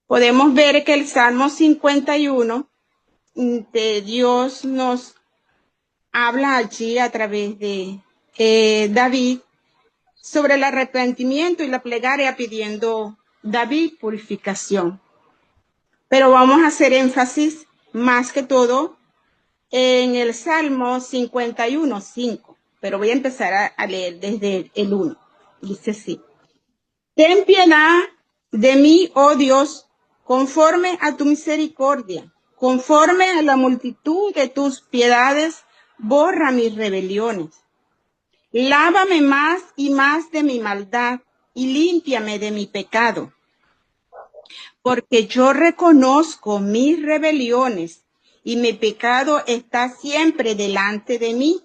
podemos ver que el Salmo 51 de Dios nos habla allí a través de David sobre el arrepentimiento y la plegaria pidiendo David purificación. Pero vamos a hacer énfasis más que todo en el Salmo 51, 5. Pero voy a empezar a leer desde el 1. Dice así: ten piedad de mí, oh Dios, conforme a tu misericordia, conforme a la multitud de tus piedades, borra mis rebeliones. Lávame más y más de mi maldad y límpiame de mi pecado, porque yo reconozco mis rebeliones y mi pecado está siempre delante de mí.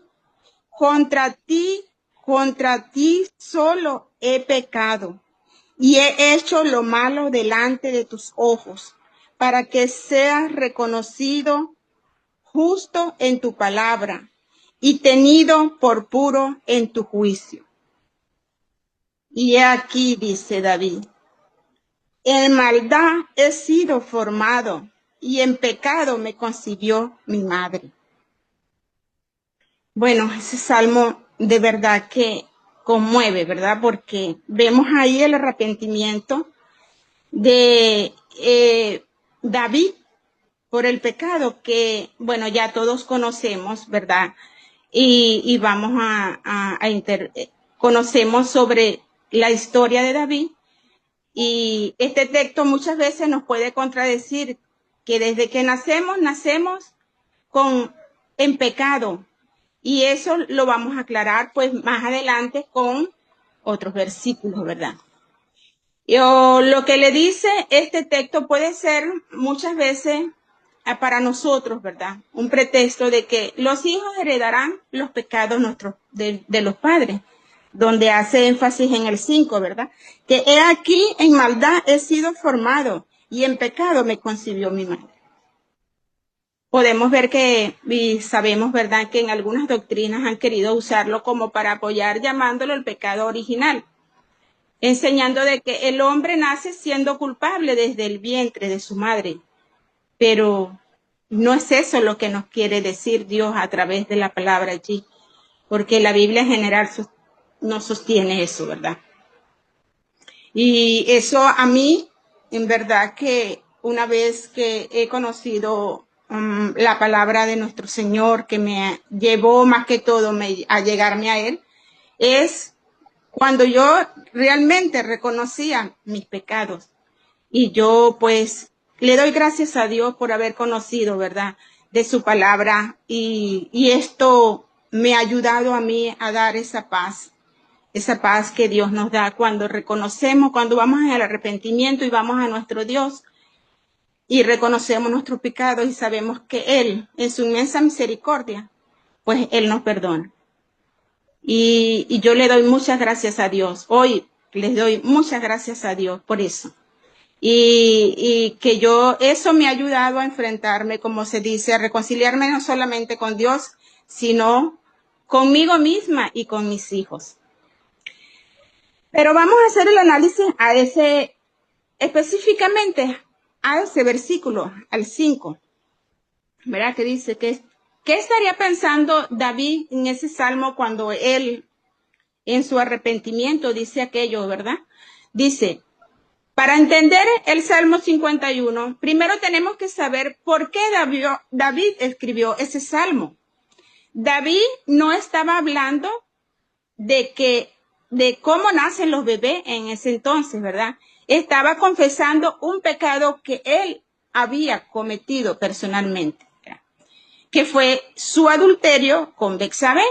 Contra ti solo he pecado y he hecho lo malo delante de tus ojos, para que seas reconocido justo en tu palabra y tenido por puro en tu juicio. Y aquí dice David: en maldad he sido formado y en pecado me concibió mi madre. Bueno, ese salmo de verdad que conmueve, ¿verdad? Porque vemos ahí el arrepentimiento de David por el pecado que, bueno, ya todos conocemos, ¿verdad? Y vamos conocemos sobre la historia de David. Y este texto muchas veces nos puede contradecir que desde que nacemos en pecado. Y eso lo vamos a aclarar pues más adelante con otros versículos, ¿verdad? Lo que le dice este texto puede ser muchas veces para nosotros, ¿verdad? Un pretexto de que los hijos heredarán los pecados nuestros de los padres, donde hace énfasis en el 5, ¿verdad? Que he aquí en maldad he sido formado y en pecado me concibió mi madre. Podemos ver que, y sabemos, ¿verdad?, que en algunas doctrinas han querido usarlo como para apoyar, llamándolo el pecado original, enseñando de que el hombre nace siendo culpable desde el vientre de su madre. Pero no es eso lo que nos quiere decir Dios a través de la palabra allí, porque la Biblia en general no sostiene eso, ¿verdad? Y eso a mí, en verdad que una vez que he conocido la palabra de nuestro Señor, que me llevó más que todo a llegarme a Él, es cuando yo realmente reconocía mis pecados. Y yo pues le doy gracias a Dios por haber conocido, ¿verdad?, de su palabra. Y esto me ha ayudado a mí a dar esa paz que Dios nos da cuando reconocemos, cuando vamos al arrepentimiento y vamos a nuestro Dios y reconocemos nuestros pecados y sabemos que Él, en su inmensa misericordia, pues Él nos perdona. Y yo le doy muchas gracias a Dios. Hoy les doy muchas gracias a Dios por eso. Y que eso me ha ayudado a enfrentarme, como se dice, a reconciliarme no solamente con Dios, sino conmigo misma y con mis hijos. Pero vamos a hacer el análisis específicamente a ese versículo, al 5, ¿verdad? Que dice ¿qué estaría pensando David en ese salmo cuando él, en su arrepentimiento, dice aquello, ¿verdad? Dice: para entender el Salmo 51, primero tenemos que saber por qué David escribió ese salmo. David no estaba hablando de cómo nacen los bebés en ese entonces, ¿verdad? Estaba confesando un pecado que él había cometido personalmente, ¿verdad?, que fue su adulterio con Betsabé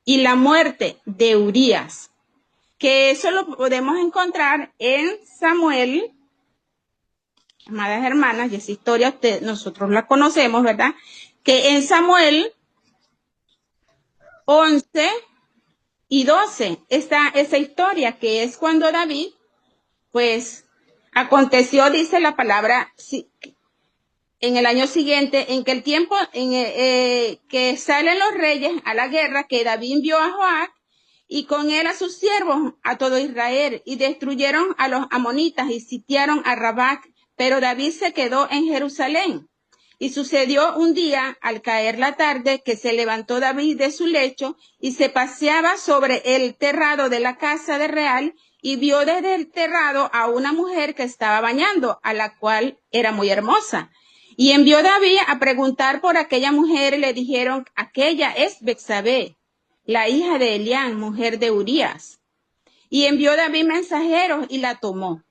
y la muerte de Urías, que eso lo podemos encontrar en Samuel, amadas hermanas, y esa historia nosotros la conocemos, ¿verdad? Que en Samuel 11 y 12 está esa historia, que es cuando David, pues, aconteció, dice la palabra, en el año siguiente, en que el tiempo que salen los reyes a la guerra, que David envió a Joab y con él a sus siervos, a todo Israel, y destruyeron a los amonitas y sitiaron a Rabat pero David se quedó en Jerusalén. Y sucedió un día, al caer la tarde, que se levantó David de su lecho y se paseaba sobre el terrado de la casa de Real y vio desde el terrado a una mujer que estaba bañando, a la cual era muy hermosa. Y envió David a preguntar por aquella mujer y le dijeron, aquella es Betsabé, la hija de Elián, mujer de Urías. Y envió David mensajeros y la tomó.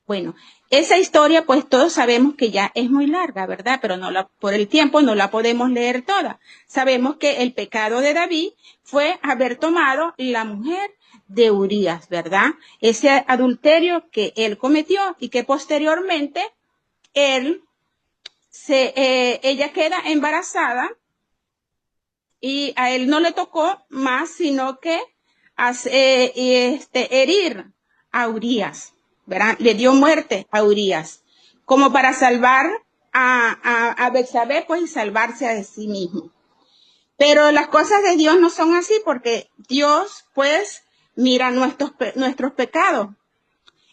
Bueno, esa historia pues todos sabemos que ya es muy larga, ¿verdad? Pero por el tiempo no la podemos leer toda. Sabemos que el pecado de David fue haber tomado la mujer de Urías, ¿verdad? Ese adulterio que él cometió y que posteriormente ella queda embarazada y a él no le tocó más sino que herir a Urías, ¿verdad? Le dio muerte a Urías, como para salvar a Betsabé, pues, y salvarse a sí mismo. Pero las cosas de Dios no son así, porque Dios, pues, mira nuestros pecados.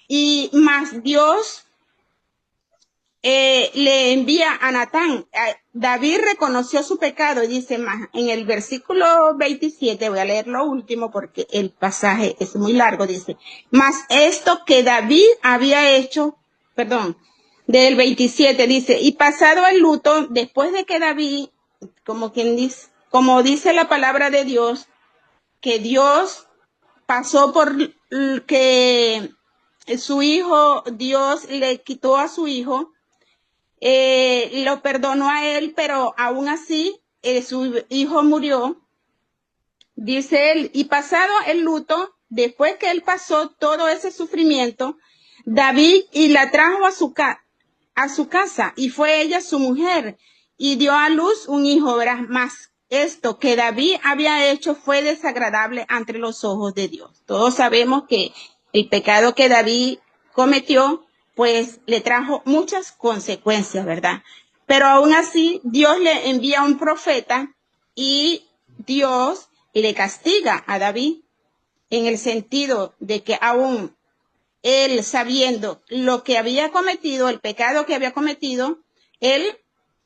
Y más Dios le envía a Natán. David reconoció su pecado y dice más, en el versículo 27, voy a leer lo último porque el pasaje es muy largo, dice, mas esto que David había hecho, perdón, del 27 dice, y pasado el luto, después de que David, como dice la palabra de Dios, que Dios pasó por que su hijo, Dios le quitó a su hijo, lo perdonó a él, pero aún así su hijo murió. Dice él, y pasado el luto, después que él pasó todo ese sufrimiento, David y la trajo a su casa, y fue ella su mujer, y dio a luz un hijo, verás, más esto que David había hecho fue desagradable ante los ojos de Dios. Todos sabemos que el pecado que David cometió pues le trajo muchas consecuencias, ¿verdad? Pero aún así, Dios le envía un profeta y Dios le castiga a David en el sentido de que aún él sabiendo lo que había cometido, el pecado que había cometido, él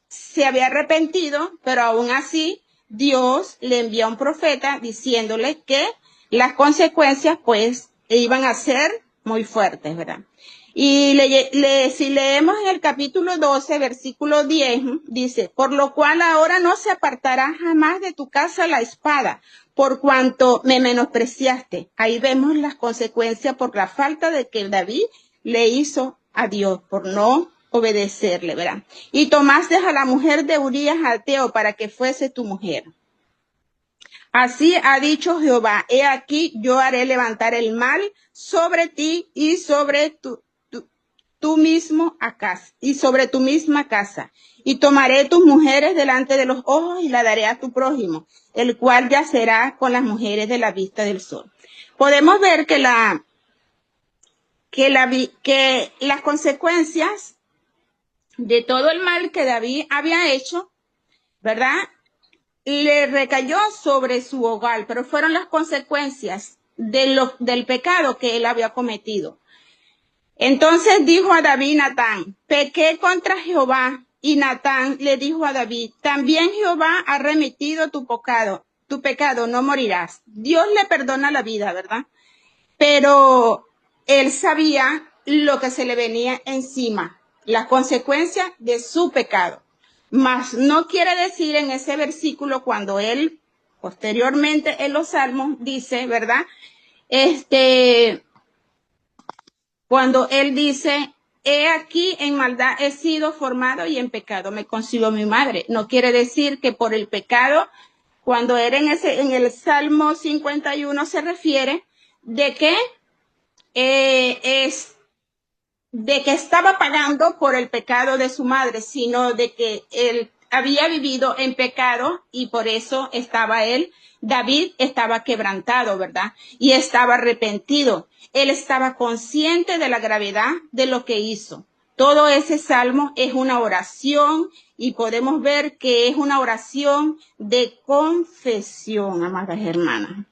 se había arrepentido, pero aún así Dios le envía un profeta diciéndole que las consecuencias pues iban a ser muy fuertes, ¿verdad? Y si leemos en el capítulo 12, versículo 10, dice, por lo cual ahora no se apartará jamás de tu casa la espada, por cuanto me menospreciaste. Ahí vemos las consecuencias por la falta de que David le hizo a Dios, por no obedecerle, ¿verdad? Y tomaste a la mujer de Urías Alteo para que fuese tu mujer. Así ha dicho Jehová, he aquí yo haré levantar el mal sobre ti y sobre tu mismo casa, y sobre tu misma casa, y tomaré tus mujeres delante de los ojos y la daré a tu prójimo, el cual yacerá con las mujeres de la vista del sol. Podemos ver que las consecuencias de todo el mal que David había hecho, ¿verdad? Le recayó sobre su hogar, pero fueron las consecuencias del pecado que él había cometido. Entonces dijo a David Natán, pequé contra Jehová, y Natán le dijo a David, también Jehová ha remitido tu pecado, no morirás. Dios le perdona la vida, ¿verdad? Pero él sabía lo que se le venía encima, las consecuencias de su pecado. Mas no quiere decir en ese versículo cuando él, posteriormente en los Salmos, dice, ¿verdad? Cuando él dice, he aquí en maldad he sido formado y en pecado me concibió mi madre. No quiere decir que por el pecado, cuando era en el Salmo 51 se refiere de que de que estaba pagando por el pecado de su madre, sino de que él había vivido en pecado y por eso David estaba quebrantado, ¿verdad? Y estaba arrepentido. Él estaba consciente de la gravedad de lo que hizo. Todo ese salmo es una oración y podemos ver que es una oración de confesión, amadas hermanas.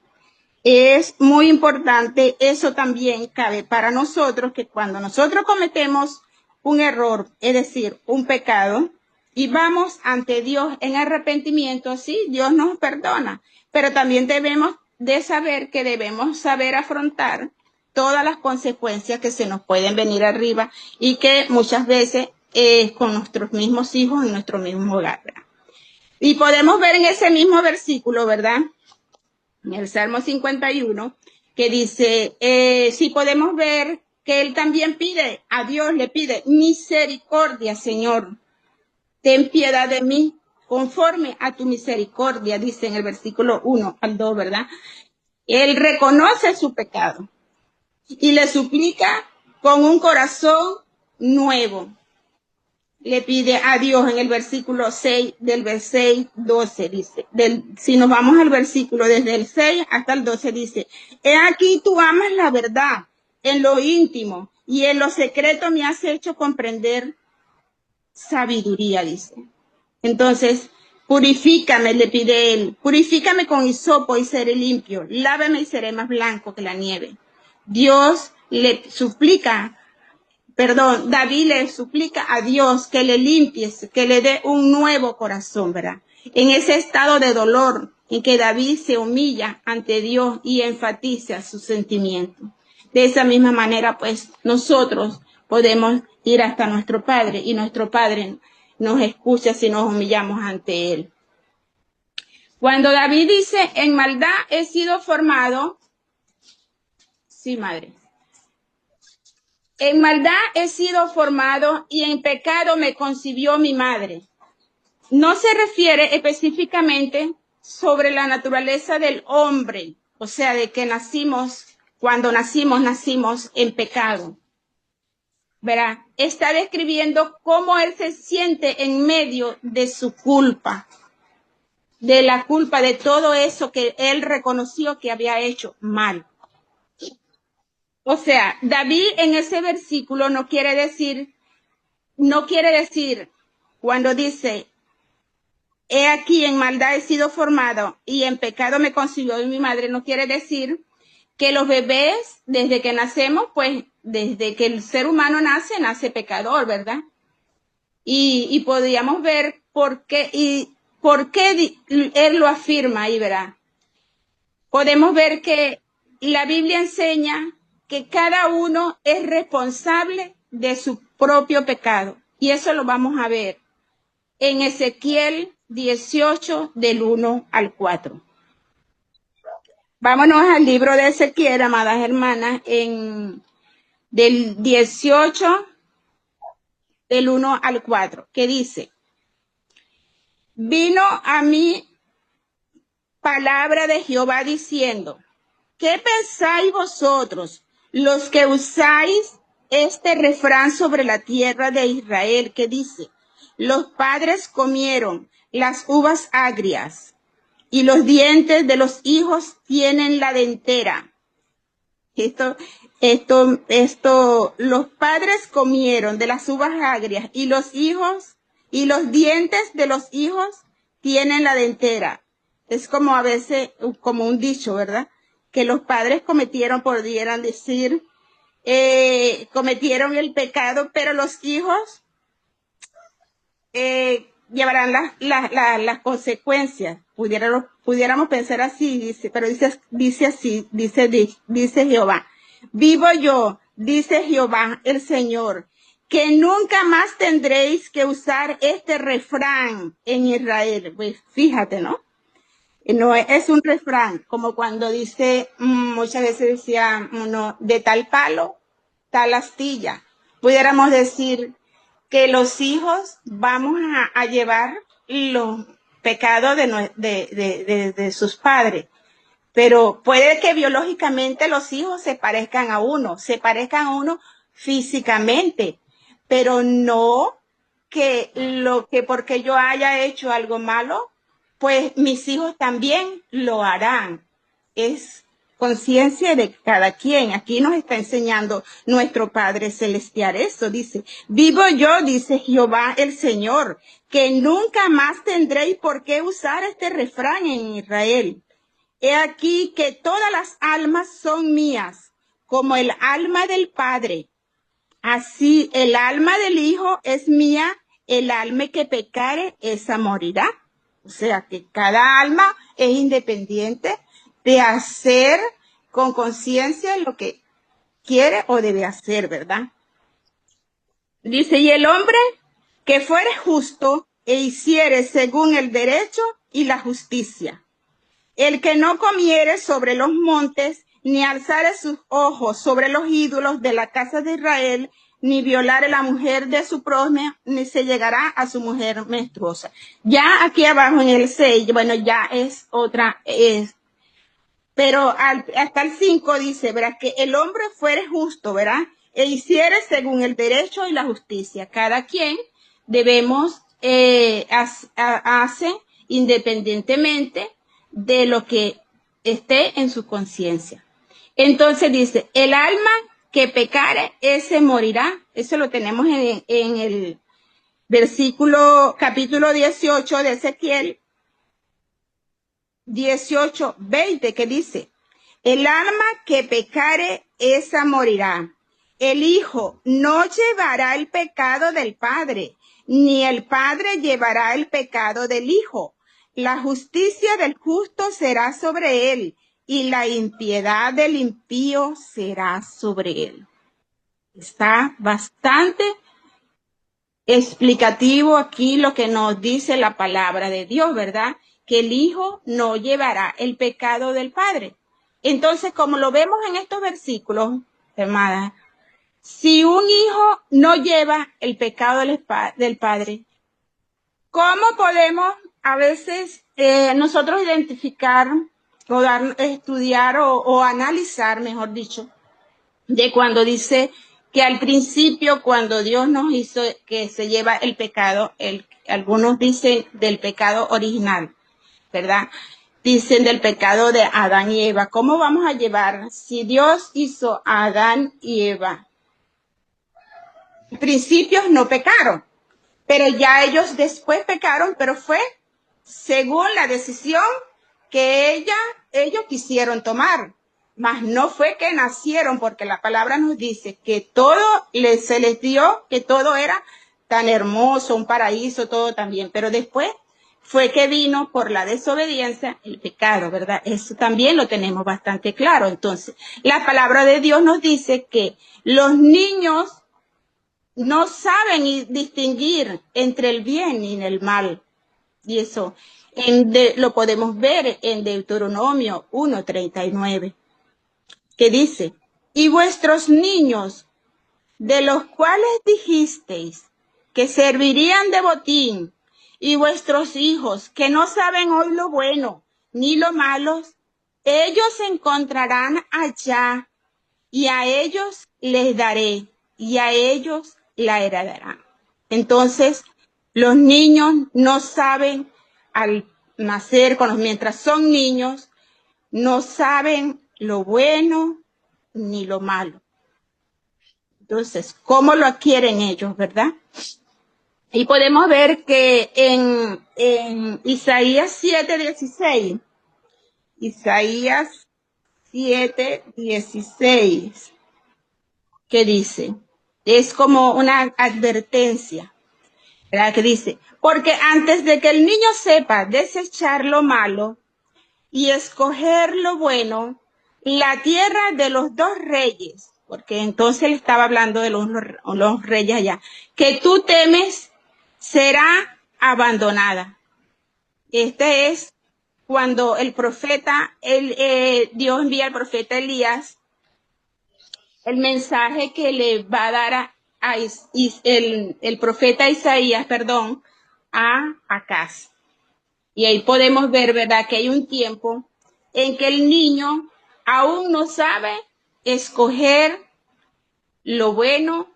Es muy importante, eso también cabe para nosotros, que cuando nosotros cometemos un error, es decir, un pecado, y vamos ante Dios en arrepentimiento, sí, Dios nos perdona, pero también debemos de saber que debemos saber afrontar todas las consecuencias que se nos pueden venir arriba y que muchas veces con nuestros mismos hijos en nuestro mismo hogar, ¿verdad? Y podemos ver en ese mismo versículo, ¿verdad? En el Salmo 51, que dice, si podemos ver que él también pide, a Dios le pide misericordia, Señor, ten piedad de mí, conforme a tu misericordia, dice en el versículo 1 al 2, ¿verdad? Él reconoce su pecado y le suplica con un corazón nuevo. Le pide a Dios en el versículo 6 del versículo 12, dice, si nos vamos al versículo desde el 6 hasta el 12, dice, he aquí tú amas la verdad en lo íntimo y en lo secreto me has hecho comprender sabiduría, dice. Entonces, purifícame, le pide él, purifícame con hisopo y seré limpio, lávame y seré más blanco que la nieve. Dios le suplica, David le suplica a Dios que le limpie, que le dé un nuevo corazón, ¿verdad? En ese estado de dolor en que David se humilla ante Dios y enfatiza sus sentimientos. De esa misma manera, pues, nosotros podemos ir hasta nuestro Padre y nuestro Padre nos escucha si nos humillamos ante Él. Cuando David dice, en maldad he sido formado, sí, madre, en maldad he sido formado y en pecado me concibió mi madre. No se refiere específicamente sobre la naturaleza del hombre, o sea, de que cuando nacimos en pecado. ¿Verdad? Está describiendo cómo él se siente en medio de su culpa, de la culpa de todo eso que él reconoció que había hecho mal. O sea, David en ese versículo no quiere decir cuando dice, he aquí en maldad he sido formado y en pecado me concibió mi madre, no quiere decir que los bebés, desde que nacemos, pues desde que el ser humano nace pecador, ¿verdad? Y podríamos ver por qué él lo afirma ahí, ¿verdad? Podemos ver que la Biblia enseña que cada uno es responsable de su propio pecado. Y eso lo vamos a ver en Ezequiel 18, del 1 al 4. Vámonos al libro de Ezequiel, amadas hermanas, del 18, del 1 al 4, que dice, vino a mí palabra de Jehová diciendo, ¿qué pensáis vosotros, los que usáis este refrán sobre la tierra de Israel, que dice, los padres comieron las uvas agrias y los dientes de los hijos tienen la dentera? Los padres comieron de las uvas agrias y los dientes de los hijos tienen la dentera. Es como a veces, como un dicho, ¿verdad? Que los padres pudieran decir, cometieron el pecado, pero los hijos llevarán las consecuencias. Pudiéramos pensar así, dice, pero dice así, dice Jehová. Vivo yo, dice Jehová el Señor, que nunca más tendréis que usar este refrán en Israel. Pues fíjate, ¿no? No es un refrán, como cuando dice, muchas veces decía uno, de tal palo, tal astilla. Pudiéramos decir que los hijos vamos a llevar los pecados de sus padres. Pero puede que biológicamente los hijos se parezcan a uno físicamente, pero no que porque yo haya hecho algo malo, pues mis hijos también lo harán. Es conciencia de cada quien. Aquí nos está enseñando nuestro Padre Celestial eso. Dice, vivo yo, dice Jehová el Señor, que nunca más tendréis por qué usar este refrán en Israel. He aquí que todas las almas son mías, como el alma del Padre. Así el alma del Hijo es mía, el alma que pecare, esa morirá. O sea que cada alma es independiente de hacer con conciencia lo que quiere o debe hacer, ¿verdad? Dice, y el hombre que fuere justo e hiciere según el derecho y la justicia. El que no comiere sobre los montes, ni alzare sus ojos sobre los ídolos de la casa de Israel, ni violare la mujer de su prójimo, ni se llegará a su mujer menstruosa. Ya aquí abajo en el 6, bueno, ya es otra, pero hasta el 5 dice, ¿verdad? Que el hombre fuere justo, ¿verdad? E hiciere según el derecho y la justicia. Cada quien debemos, hace independientemente de lo que esté en su conciencia. Entonces dice, el alma que pecare, ese morirá. Eso lo tenemos en el versículo, capítulo 18 de Ezequiel, 18:20, que dice, el alma que pecare, esa morirá. El hijo no llevará el pecado del padre, ni el padre llevará el pecado del hijo. La justicia del justo será sobre él, y la impiedad del impío será sobre él. Está bastante explicativo aquí lo que nos dice la palabra de Dios, ¿verdad? Que el hijo no llevará el pecado del padre. Entonces, como lo vemos en estos versículos, hermana, si un hijo no lleva el pecado del padre, ¿cómo podemos a veces nosotros identificar o estudiar o analizar, mejor dicho, de cuando dice que al principio, cuando Dios nos hizo, que se lleva el pecado, algunos dicen del pecado original, ¿verdad? Dicen del pecado de Adán y Eva. ¿Cómo vamos a llevar si Dios hizo a Adán y Eva? En principio no pecaron, pero ya ellos después pecaron, pero fue según la decisión que ellos quisieron tomar. Mas no fue que nacieron, porque la palabra nos dice que todo se les dio, que todo era tan hermoso, un paraíso, todo también. Pero después fue que vino por la desobediencia el pecado, ¿verdad? Eso también lo tenemos bastante claro. Entonces, la palabra de Dios nos dice que los niños no saben distinguir entre el bien y el mal. Y eso lo podemos ver en Deuteronomio 1:39, que dice, y vuestros niños, de los cuales dijisteis que servirían de botín, y vuestros hijos, que no saben hoy lo bueno ni lo malo, ellos encontrarán allá, y a ellos les daré, y a ellos la heredarán. Entonces, los niños no saben al nacer, mientras son niños, no saben lo bueno ni lo malo. Entonces, ¿cómo lo adquieren ellos, verdad? Y podemos ver que en Isaías 7:16, Isaías 7:16, que dice, es como una advertencia, ¿verdad? Que dice, porque antes de que el niño sepa desechar lo malo y escoger lo bueno, la tierra de los dos reyes, porque entonces él estaba hablando de los reyes allá, que tú temes será abandonada. Este es cuando el profeta, Dios envía al profeta Elías el mensaje que le va a dar el profeta Isaías, perdón, a Acaz. Y ahí podemos ver, ¿verdad?, que hay un tiempo en que el niño aún no sabe escoger lo bueno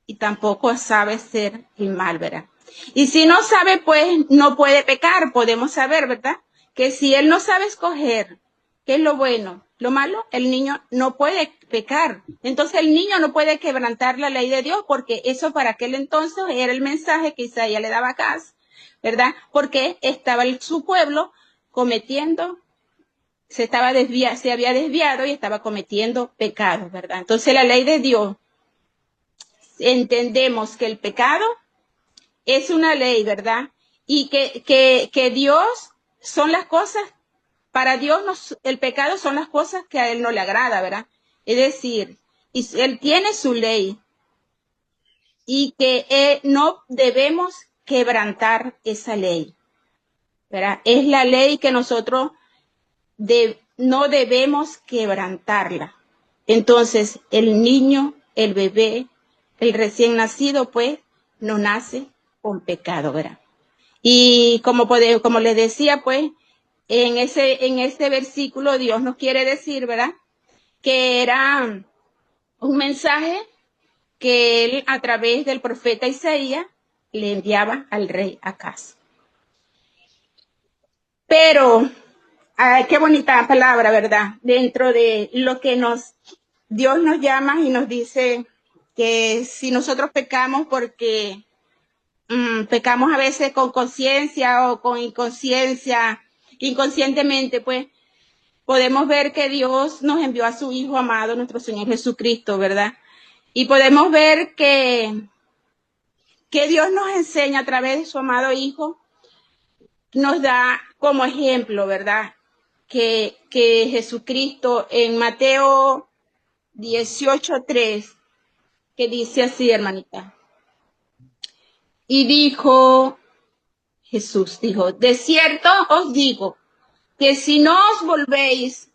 y tampoco sabe ser el mal, ¿verdad? Y si no sabe, pues no puede pecar. Podemos saber, ¿verdad?, que si él no sabe escoger qué es lo bueno, lo malo, el niño no puede pecar. Entonces el niño no puede quebrantar la ley de Dios, porque eso para aquel entonces era el mensaje que Isaías le daba a Acaz, ¿verdad? Porque estaba su pueblo cometiendo, se había desviado y estaba cometiendo pecados, ¿verdad? Entonces la ley de Dios entendemos que el pecado es una ley, ¿verdad? Y que Dios son las cosas, para Dios el pecado son las cosas que a Él no le agrada, ¿verdad? Es decir, Él tiene su ley y que no debemos quebrantar esa ley, ¿verdad? Es la ley que nosotros no debemos quebrantarla. Entonces, el niño, el bebé, el recién nacido, pues, no nace con pecado, ¿verdad? Y como les decía, pues, en este versículo Dios nos quiere decir, ¿verdad? Que era un mensaje que él a través del profeta Isaías le enviaba al rey Acaz. Pero, ay, qué bonita palabra, ¿verdad? Dentro de lo que Dios nos llama y nos dice que si nosotros pecamos porque pecamos a veces con conciencia o con inconsciencia, inconscientemente, pues podemos ver que Dios nos envió a su Hijo amado, nuestro Señor Jesucristo, ¿verdad? Y podemos ver que Dios nos enseña a través de su amado Hijo, nos da como ejemplo, ¿verdad? Que Jesucristo en Mateo 18:3, que dice así, hermanita. Y dijo, Jesús dijo, de cierto os digo, que si no os volvéis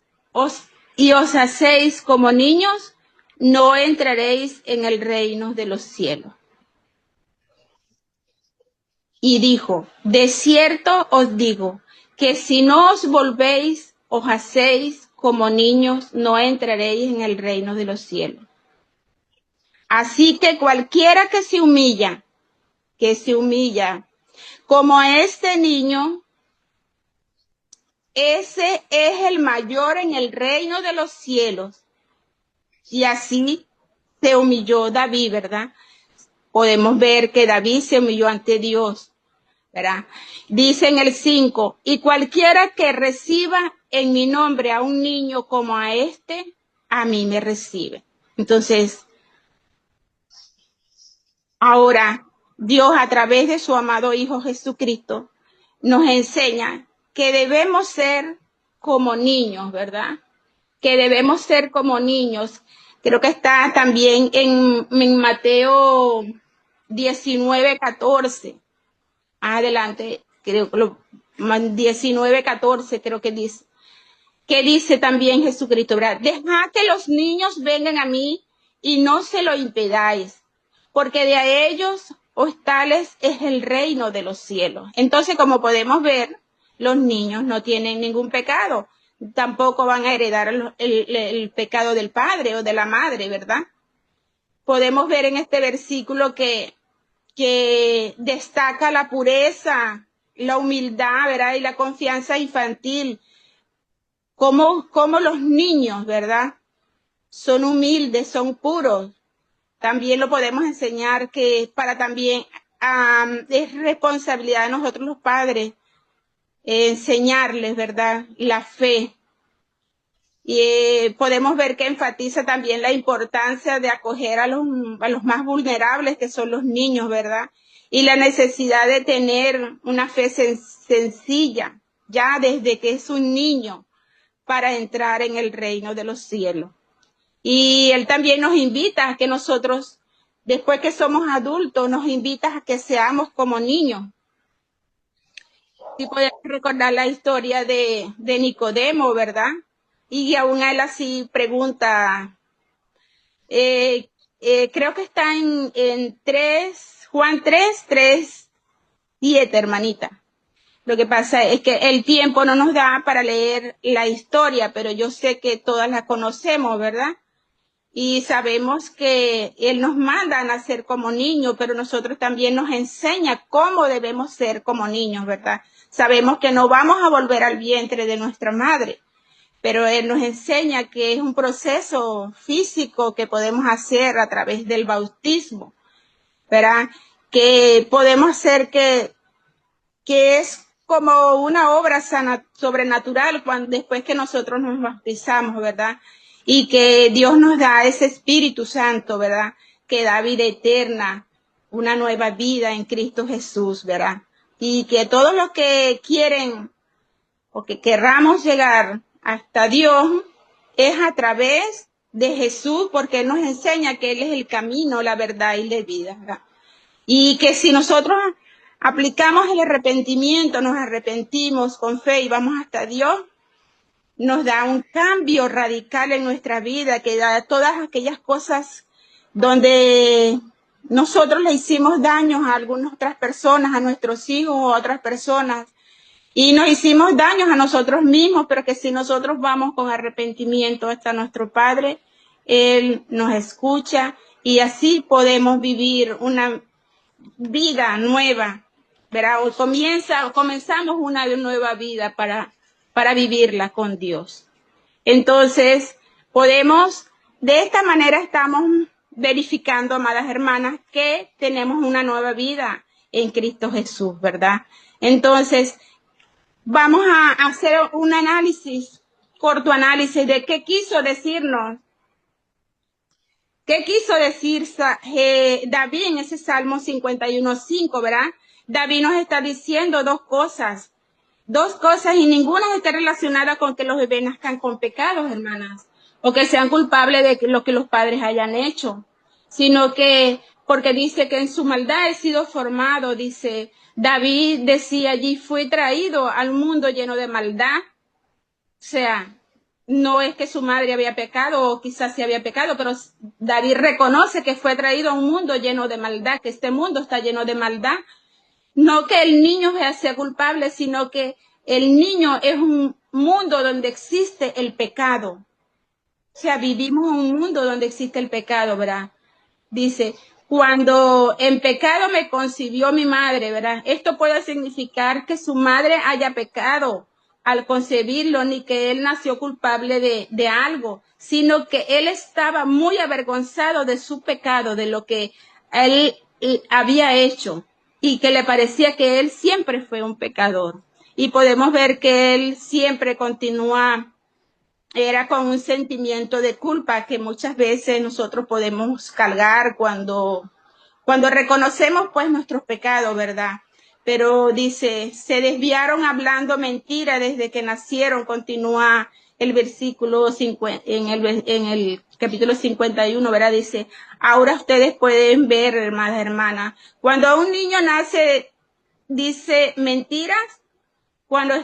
y os hacéis como niños, no entraréis en el reino de los cielos. Y dijo, de cierto os digo, que si no os volvéis, os hacéis como niños, no entraréis en el reino de los cielos. Así que cualquiera que se humilla, como este niño, ese es el mayor en el reino de los cielos. Y así se humilló David, ¿verdad? Podemos ver que David se humilló ante Dios, ¿verdad? Dice en el 5, y cualquiera que reciba en mi nombre a un niño como a este, a mí me recibe. Entonces, ahora Dios a través de su amado Hijo Jesucristo nos enseña que debemos ser como niños, ¿verdad? Que debemos ser como niños. Creo que está también en Mateo 19:14. Adelante, creo que 19:14 creo que dice. Que dice también Jesucristo, ¿verdad? Dejad que los niños vengan a mí y no se lo impidáis, porque de a ellos tales es el reino de los cielos. Entonces, como podemos ver, los niños no tienen ningún pecado, tampoco van a heredar el pecado del padre o de la madre, ¿verdad? Podemos ver en este versículo que destaca la pureza, la humildad, ¿verdad? Y la confianza infantil. Como los niños, ¿verdad? Son humildes, son puros. También lo podemos enseñar que para también es responsabilidad de nosotros los padres enseñarles, ¿verdad? La fe. Y podemos ver que enfatiza también la importancia de acoger a los más vulnerables, que son los niños, ¿verdad? Y la necesidad de tener una fe sencilla, ya desde que es un niño, para entrar en el reino de los cielos. Y él también nos invita a que nosotros, después que somos adultos, nos invita a que seamos como niños. Si podemos recordar la historia de Nicodemo, ¿verdad? Y aún él así pregunta, creo que está en Juan 3:7, hermanita. Lo que pasa es que el tiempo no nos da para leer la historia, pero yo sé que todas la conocemos, ¿verdad? Y sabemos que Él nos manda a nacer como niños, pero nosotros también nos enseña cómo debemos ser como niños, ¿verdad? Sabemos que no vamos a volver al vientre de nuestra madre, pero Él nos enseña que es un proceso físico que podemos hacer a través del bautismo, ¿verdad? Que podemos hacer que es como una obra sobrenatural después que nosotros nos bautizamos, ¿verdad? Y que Dios nos da ese Espíritu Santo, ¿verdad? que da vida eterna, una nueva vida en Cristo Jesús, ¿verdad? Y que todos los que quieren o que querramos llegar hasta Dios es a través de Jesús, porque Él nos enseña que Él es el camino, la verdad y la vida, ¿verdad? Y que si nosotros aplicamos el arrepentimiento, nos arrepentimos con fe y vamos hasta Dios, nos da un cambio radical en nuestra vida, que da todas aquellas cosas donde nosotros le hicimos daños a algunas otras personas, a nuestros hijos o a otras personas, y nos hicimos daños a nosotros mismos, pero que si nosotros vamos con arrepentimiento hasta nuestro Padre, Él nos escucha y así podemos vivir una vida nueva, ¿verdad? O comenzamos una nueva vida para vivirla con Dios. Entonces, de esta manera estamos verificando, amadas hermanas, que tenemos una nueva vida en Cristo Jesús, ¿verdad? Entonces, vamos a hacer un análisis, corto análisis de qué quiso decirnos. ¿Qué quiso decir David en ese Salmo 51:5, verdad? David nos está diciendo dos cosas y ninguna está relacionada con que los bebés nazcan con pecados, hermanas, o que sean culpables de lo que los padres hayan hecho, sino que porque dice que en su maldad he sido formado, dice David, decía allí, fue traído al mundo lleno de maldad. O sea, no es que su madre había pecado o quizás sí había pecado, pero David reconoce que fue traído a un mundo lleno de maldad, que este mundo está lleno de maldad. No que el niño sea culpable, sino que el niño es un mundo donde existe el pecado. O sea, vivimos en un mundo donde existe el pecado, ¿verdad? Dice, cuando en pecado me concibió mi madre, ¿verdad? Esto puede significar que su madre haya pecado al concebirlo, ni que él nació culpable de algo, sino que él estaba muy avergonzado de su pecado, de lo que él había hecho, y que le parecía que él siempre fue un pecador. Y podemos ver que él siempre continúa, era con un sentimiento de culpa que muchas veces nosotros podemos cargar cuando reconocemos pues nuestros pecados, ¿verdad? Pero dice, se desviaron hablando mentira desde que nacieron, continúa el versículo 50, en el capítulo 51, ¿verdad? Dice, ahora ustedes pueden ver, hermana, cuando un niño nace, dice mentiras, cuando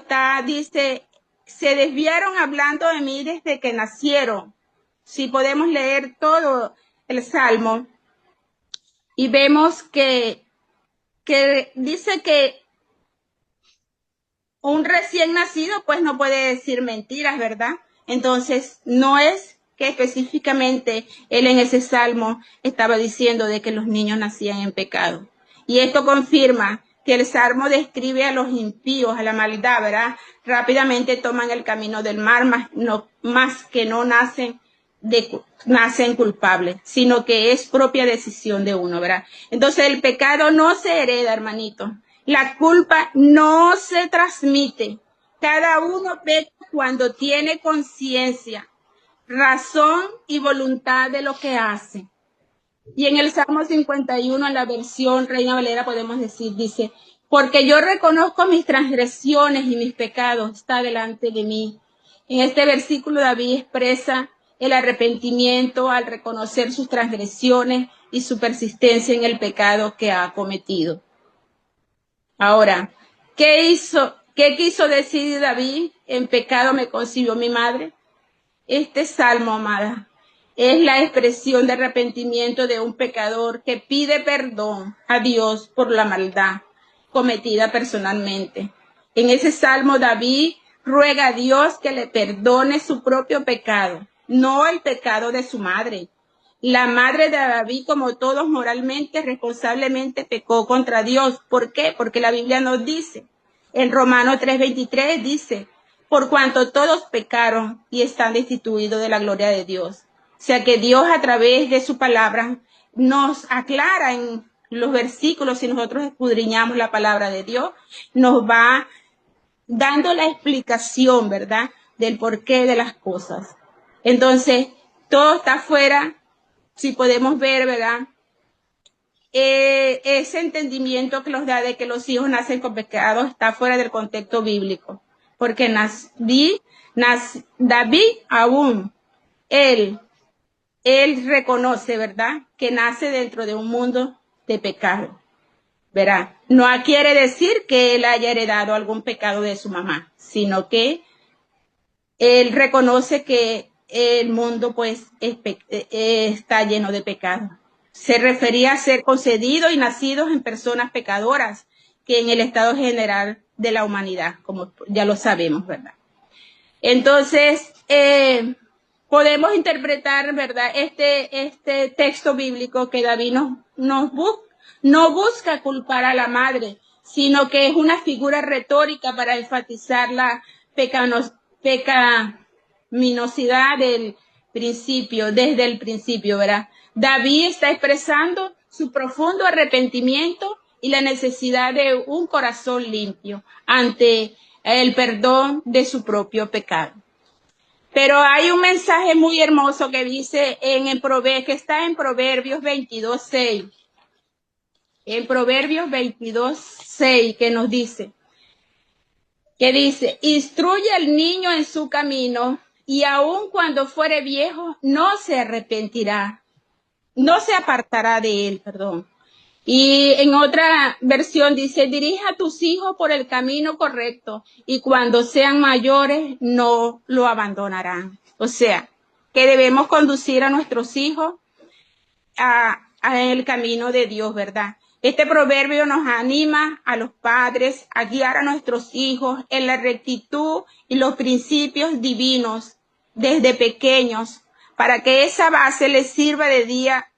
dice, se desviaron hablando de mí desde que nacieron. Si podemos leer todo el Salmo y vemos que dice que un recién nacido pues no puede decir mentiras, ¿verdad? Entonces no es que específicamente él en ese Salmo estaba diciendo de que los niños nacían en pecado. Y esto confirma que el Salmo describe a los impíos, a la maldad, ¿verdad? Rápidamente toman el camino del mar, más que no nacen culpables, sino que es propia decisión de uno, ¿verdad? Entonces el pecado no se hereda, hermanito. La culpa no se transmite. Cada uno peca cuando tiene conciencia, razón y voluntad de lo que hace. Y en el Salmo 51, en la versión Reina Valera, podemos decir, dice, porque yo reconozco mis transgresiones y mis pecados está delante de mí. En este versículo David expresa el arrepentimiento al reconocer sus transgresiones y su persistencia en el pecado que ha cometido. Ahora, ¿qué quiso decir David? En pecado me concibió mi madre. Este salmo, amada, es la expresión de arrepentimiento de un pecador que pide perdón a Dios por la maldad cometida personalmente. En ese salmo, David ruega a Dios que le perdone su propio pecado, no el pecado de su madre. La madre de David, como todos moralmente, responsablemente pecó contra Dios. ¿Por qué? Porque la Biblia nos dice, en Romanos 3:23 dice, por cuanto todos pecaron y están destituidos de la gloria de Dios. O sea que Dios a través de su palabra nos aclara en los versículos, si nosotros escudriñamos la palabra de Dios, nos va dando la explicación, ¿verdad?, del porqué de las cosas. Entonces, todo está fuera, si podemos ver, ¿verdad?, ese entendimiento que los da de que los hijos nacen con pecado está fuera del contexto bíblico, porque David aún, él reconoce, ¿verdad?, que nace dentro de un mundo de pecado, ¿verdad? No quiere decir que él haya heredado algún pecado de su mamá, sino que él reconoce que el mundo pues está lleno de pecado. Se refería a ser concedidos y nacidos en personas pecadoras, que en el estado general de la humanidad, como ya lo sabemos, ¿verdad? Entonces, podemos interpretar, ¿verdad?, este texto bíblico que David no busca culpar a la madre, sino que es una figura retórica para enfatizar la pecaminosidad del principio, desde el principio, ¿verdad? David está expresando su profundo arrepentimiento y la necesidad de un corazón limpio ante el perdón de su propio pecado. Pero hay un mensaje muy hermoso que dice que está en Proverbios 22:6. En Proverbios 22:6, que dice, instruye al niño en su camino y aun cuando fuere viejo no se arrepentirá, no se apartará de él, perdón. Y en otra versión dice, dirige a tus hijos por el camino correcto y cuando sean mayores no lo abandonarán. O sea, que debemos conducir a nuestros hijos a el camino de Dios, ¿verdad? Este proverbio nos anima a los padres a guiar a nuestros hijos en la rectitud y los principios divinos desde pequeños, para que esa base les sirva de guía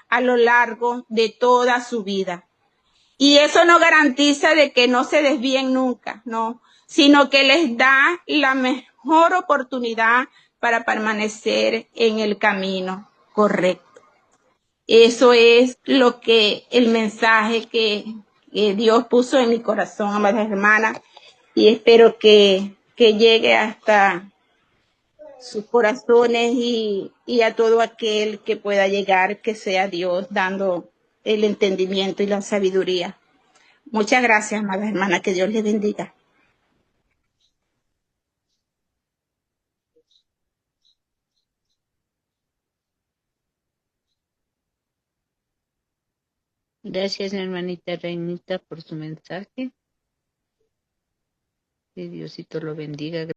a lo largo de toda su vida. Y eso no garantiza de que no se desvíen nunca, no, sino que les da la mejor oportunidad para permanecer en el camino correcto. Eso es lo que el mensaje que Dios puso en mi corazón, amadas hermanas, y espero que llegue hasta sus corazones y a todo aquel que pueda llegar, que sea Dios dando el entendimiento y la sabiduría. Muchas gracias, amadas hermanas, que Dios les bendiga. Gracias, hermanita Reinita, por su mensaje. Que Diosito lo bendiga.